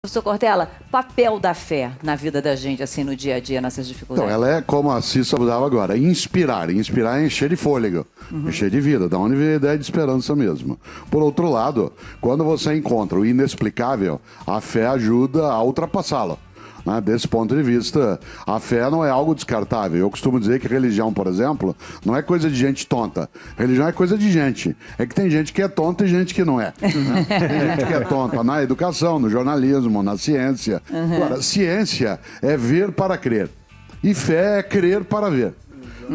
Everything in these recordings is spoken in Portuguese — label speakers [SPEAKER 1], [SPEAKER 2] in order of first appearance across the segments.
[SPEAKER 1] Professor Cortella, papel da fé na vida da gente, assim, no dia a dia, nessas dificuldades?
[SPEAKER 2] Então, ela é, como a Cissa usava agora, inspirar. Inspirar é encher de fôlego, encher de vida. Da onde vem a ideia de esperança mesmo. Por outro lado, quando você encontra o inexplicável, a fé ajuda a ultrapassá-lo. Né? Desse ponto de vista, a fé não é algo descartável. Eu costumo dizer que religião, por exemplo, não é coisa de gente tonta. Religião é coisa de gente. É que tem gente que é tonta e gente que não é. Né? Tem gente que é tonta na educação, no jornalismo, na ciência. Agora, ciência é ver para crer. E fé é crer para ver.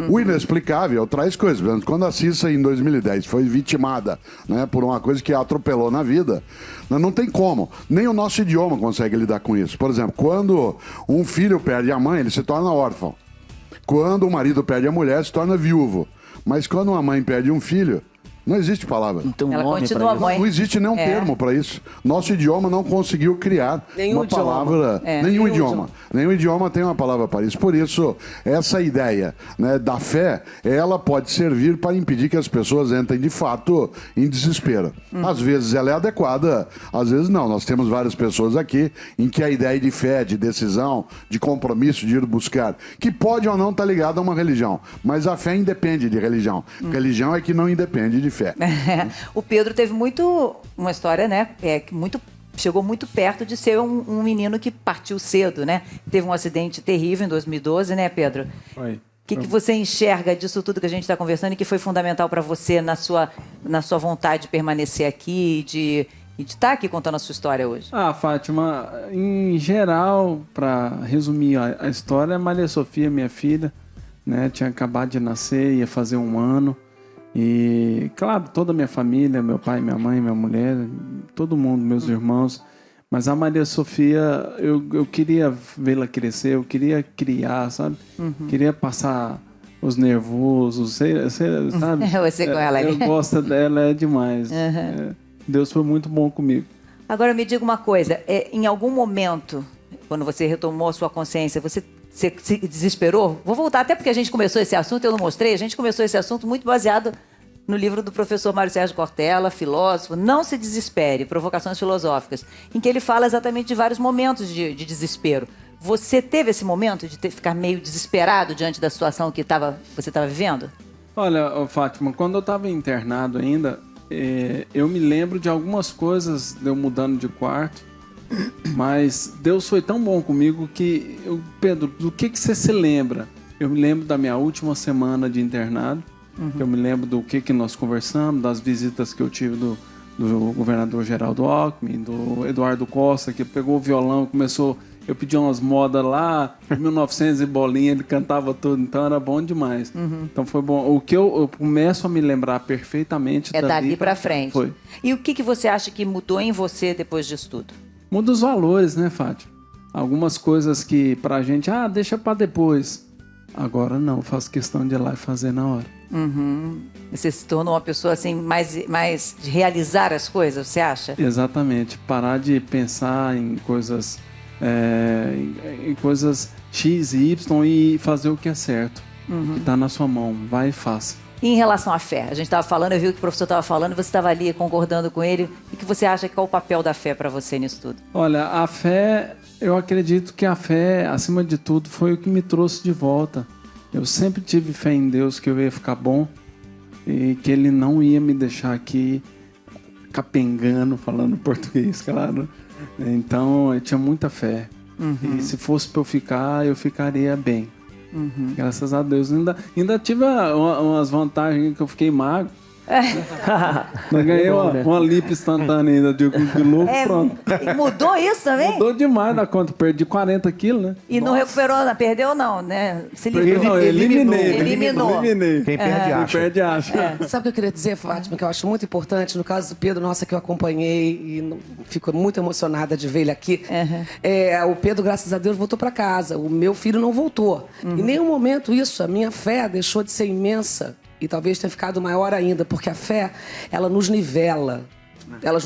[SPEAKER 2] O inexplicável traz coisas. Por exemplo, quando a Cissa, em 2010, foi vitimada, né, por uma coisa que a atropelou na vida, não tem como. Nem o nosso idioma consegue lidar com isso. Por exemplo, quando um filho perde a mãe, ele se torna órfão. Quando o marido perde a mulher, se torna viúvo. Mas quando uma mãe perde um filho, não existe palavra.
[SPEAKER 3] Então,
[SPEAKER 1] Ela continua mãe.
[SPEAKER 2] Não existe nenhum termo para isso. Nosso idioma não conseguiu criar uma palavra. Nenhum idioma. Nenhum idioma tem uma palavra para isso. Por isso, essa ideia, né, da fé, ela pode servir para impedir que as pessoas entrem de fato em desespero. Às vezes ela é adequada, às vezes não. Nós temos várias pessoas aqui em que a ideia de fé, de decisão, de compromisso, de ir buscar, que pode ou não estar ligada a uma religião. Mas a fé independe de religião. Religião é que não independe de fé.
[SPEAKER 1] O Pedro teve uma história, né, chegou muito perto de ser um menino que partiu cedo, né? Teve um acidente terrível em 2012, né, Pedro?
[SPEAKER 4] Oi.
[SPEAKER 1] O que você enxerga disso tudo que a gente está conversando e que foi fundamental para você na sua vontade de permanecer aqui e de estar aqui contando a sua história hoje?
[SPEAKER 4] Fátima, em geral, para resumir a história, Maria Sofia, minha filha, né, tinha acabado de nascer, ia fazer 1 ano. E, claro, toda a minha família, meu pai, minha mãe, minha mulher, todo mundo, meus irmãos. Mas a Maria Sofia, eu queria vê-la crescer, eu queria criar, sabe? Queria passar os nervosos, sabe?
[SPEAKER 1] Você com ela ali.
[SPEAKER 4] Eu gosto dela, é demais. Deus foi muito bom comigo.
[SPEAKER 1] Agora me diga uma coisa, em algum momento, quando você retomou a sua consciência, você se desesperou? Vou voltar, até porque a gente começou esse assunto, eu não mostrei, a gente começou esse assunto muito baseado no livro do professor Mário Sérgio Cortella, filósofo, Não Se Desespere, Provocações Filosóficas, em que ele fala exatamente de vários momentos de desespero. Você teve esse momento de ficar meio desesperado diante da situação que você estava vivendo?
[SPEAKER 4] Olha, Fátima, quando eu estava internado ainda, eu me lembro de algumas coisas de eu mudando de quarto, mas Deus foi tão bom comigo que, Pedro, do que você se lembra? Eu me lembro da minha última semana de internado, eu me lembro do que nós conversamos, das visitas que eu tive do governador Geraldo Alckmin, do Eduardo Costa, que pegou o violão, começou, eu pedi umas modas lá, 1900 e bolinha, ele cantava tudo, então era bom demais. Então foi bom. O que eu começo a me lembrar perfeitamente
[SPEAKER 1] dali pra frente.
[SPEAKER 4] Foi.
[SPEAKER 1] E o que você acha que mudou em você depois disso tudo?
[SPEAKER 4] Muda os valores, né, Fátima? Algumas coisas que pra gente, deixa pra depois. Agora não, faço questão de ir lá e fazer na hora.
[SPEAKER 1] Você se tornou uma pessoa assim, mais de realizar as coisas, você acha?
[SPEAKER 4] Exatamente. Parar de pensar em coisas, em coisas X e Y e fazer o que é certo. Que tá na sua mão. Vai e faça.
[SPEAKER 1] E em relação à fé? A gente estava falando, eu vi o que o professor estava falando, você estava ali concordando com ele. O que você acha que é o papel da fé para você nisso tudo?
[SPEAKER 4] Olha, a fé, eu acredito que a fé, acima de tudo, foi o que me trouxe de volta. Eu sempre tive fé em Deus que eu ia ficar bom e que Ele não ia me deixar aqui capengando, falando português, claro. Então, eu tinha muita fé. E se fosse para eu ficar, eu ficaria bem. Graças a Deus. Ainda tive umas vantagens que eu fiquei magro. Eu ganhei uma lipo instantânea ainda de louco, pronto.
[SPEAKER 1] Mudou isso também?
[SPEAKER 4] Mudou demais da conta. Perdi 40 quilos, né?
[SPEAKER 1] E não recuperou, perdeu não, né? Se livrou.
[SPEAKER 4] Não, eliminei.
[SPEAKER 3] Quem perde acha.
[SPEAKER 4] Quem perde acha.
[SPEAKER 5] Sabe o que eu queria dizer, Fátima, que eu acho muito importante? No caso do Pedro, nossa, que eu acompanhei e fico muito emocionada de ver ele aqui. O Pedro, graças a Deus, voltou para casa. O meu filho não voltou. Em nenhum momento a minha fé deixou de ser imensa. E talvez tenha ficado maior ainda, porque a fé, ela nos nivela. Ela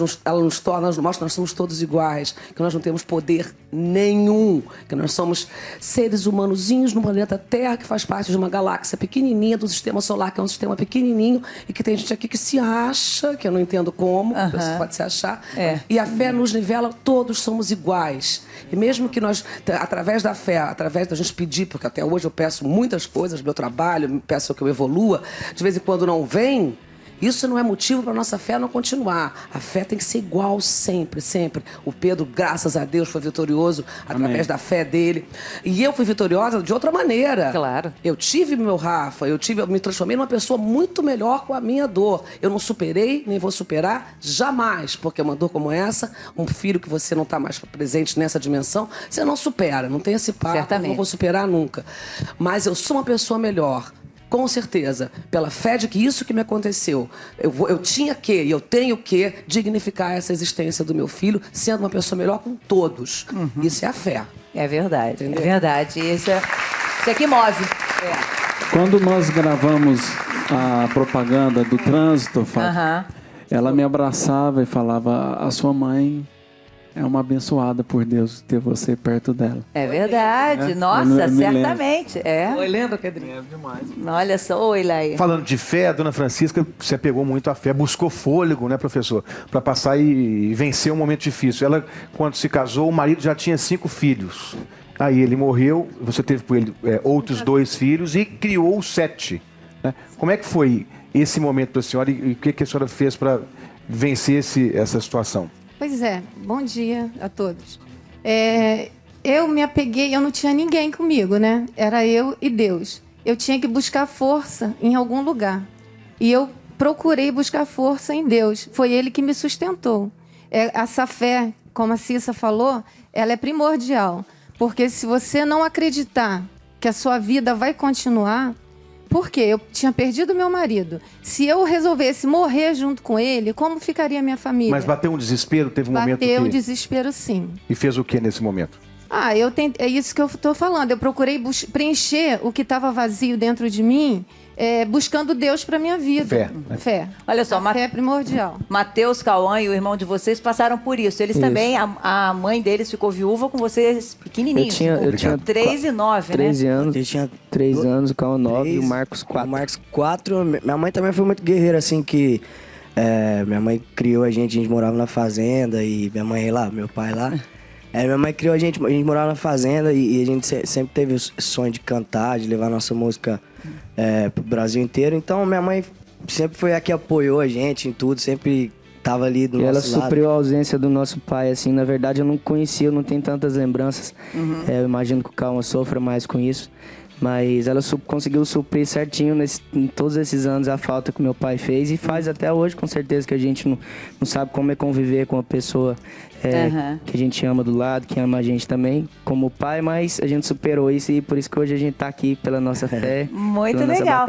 [SPEAKER 5] nos torna, mostra que nós somos todos iguais, que nós não temos poder nenhum, que nós somos seres humanozinhos no planeta Terra, que faz parte de uma galáxia pequenininha do sistema solar, que é um sistema pequenininho, e que tem gente aqui que se acha, que eu não entendo como, você pode se achar, e a fé nos nivela, todos somos iguais. E mesmo que nós, através da fé, através da gente pedir, porque até hoje eu peço muitas coisas, meu trabalho, peço que eu evolua, de vez em quando não vem, isso não é motivo para a nossa fé não continuar. A fé tem que ser igual sempre, sempre. O Pedro, graças a Deus, foi vitorioso através da fé dele. E eu fui vitoriosa de outra maneira.
[SPEAKER 1] Claro.
[SPEAKER 5] Eu tive meu Rafa, eu me transformei numa pessoa muito melhor com a minha dor. Eu não superei, nem vou superar jamais. Porque uma dor como essa, um filho que você não está mais presente nessa dimensão, você não supera. Não tem esse papo,
[SPEAKER 1] Certamente.
[SPEAKER 5] não vou superar nunca. Mas eu sou uma pessoa melhor. Com certeza, pela fé de que isso que me aconteceu, eu tinha que, e eu tenho que dignificar essa existência do meu filho, sendo uma pessoa melhor com todos. Isso é a fé.
[SPEAKER 1] É verdade,
[SPEAKER 5] Entendeu?
[SPEAKER 1] é verdade. Isso aqui move.
[SPEAKER 4] Quando nós gravamos a propaganda do trânsito, Fátima, ela me abraçava e falava: a sua mãe é uma abençoada por Deus ter você perto dela.
[SPEAKER 1] É verdade,
[SPEAKER 4] É,
[SPEAKER 1] nossa,
[SPEAKER 4] eu me lembro.
[SPEAKER 1] certamente.
[SPEAKER 5] Oi, lembra, Pedrinho?
[SPEAKER 4] Demais.
[SPEAKER 1] Olha só, oi, Laí.
[SPEAKER 3] Falando de fé, a dona Francisca se apegou muito à fé, buscou fôlego, né, professor? Para passar e vencer um momento difícil. Ela, quando se casou, o marido já tinha 5 filhos. Aí ele morreu, você teve com ele outros 2 filhos e criou 7. Né? Como é que foi esse momento para a senhora e o que a senhora fez para vencer essa situação?
[SPEAKER 6] Pois é, bom dia a todos. Eu me apeguei, eu não tinha ninguém comigo, né? Era eu e Deus. Eu tinha que buscar força em algum lugar. E eu procurei buscar força em Deus. Foi Ele que me sustentou. Essa fé, como a Cissa falou, ela é primordial. Porque se você não acreditar que a sua vida vai continuar... Por quê? Eu tinha perdido meu marido. Se eu resolvesse morrer junto com ele, como ficaria a minha família?
[SPEAKER 3] Mas bateu um desespero, teve um momento
[SPEAKER 6] Bateu
[SPEAKER 3] que...
[SPEAKER 6] desespero, sim.
[SPEAKER 3] E fez o que nesse momento?
[SPEAKER 6] É isso que eu estou falando. Eu procurei preencher o que estava vazio dentro de mim, buscando Deus para minha vida.
[SPEAKER 3] Fé, né?
[SPEAKER 6] Fé.
[SPEAKER 1] Olha só,
[SPEAKER 6] A fé é primordial.
[SPEAKER 1] Matheus, Cauã e o irmão de vocês passaram por isso. Eles também, a mãe deles ficou viúva com vocês pequenininhos.
[SPEAKER 7] Eu tinha
[SPEAKER 1] 3 e 9,
[SPEAKER 7] 13
[SPEAKER 1] né?
[SPEAKER 7] anos.
[SPEAKER 8] Eu tinha
[SPEAKER 7] 3 anos, o Cauã 9 e o Marcos 4.
[SPEAKER 8] O Marcos 4. Minha mãe também foi muito guerreira, assim, que... minha mãe criou a gente morava na fazenda e minha mãe lá, meu pai lá. Minha mãe criou a gente morava na fazenda e a gente sempre teve o sonho de cantar, de levar nossa música pro Brasil inteiro. Então minha mãe sempre foi a que apoiou a gente em tudo, sempre tava ali do
[SPEAKER 7] E ela
[SPEAKER 8] nosso lado.
[SPEAKER 7] supriu a ausência do nosso pai, assim. Na verdade, eu não conhecia, eu não tenho tantas lembranças. Eu imagino que o Cauã sofra mais com isso. Mas ela conseguiu suprir certinho em todos esses anos a falta que meu pai fez. E faz até hoje, com certeza, que a gente não sabe como é conviver com uma pessoa que a gente ama do lado, que ama a gente também, como pai. Mas a gente superou isso e por isso que hoje a gente tá aqui pela nossa fé.
[SPEAKER 1] Muito
[SPEAKER 7] pela nossa
[SPEAKER 1] legal.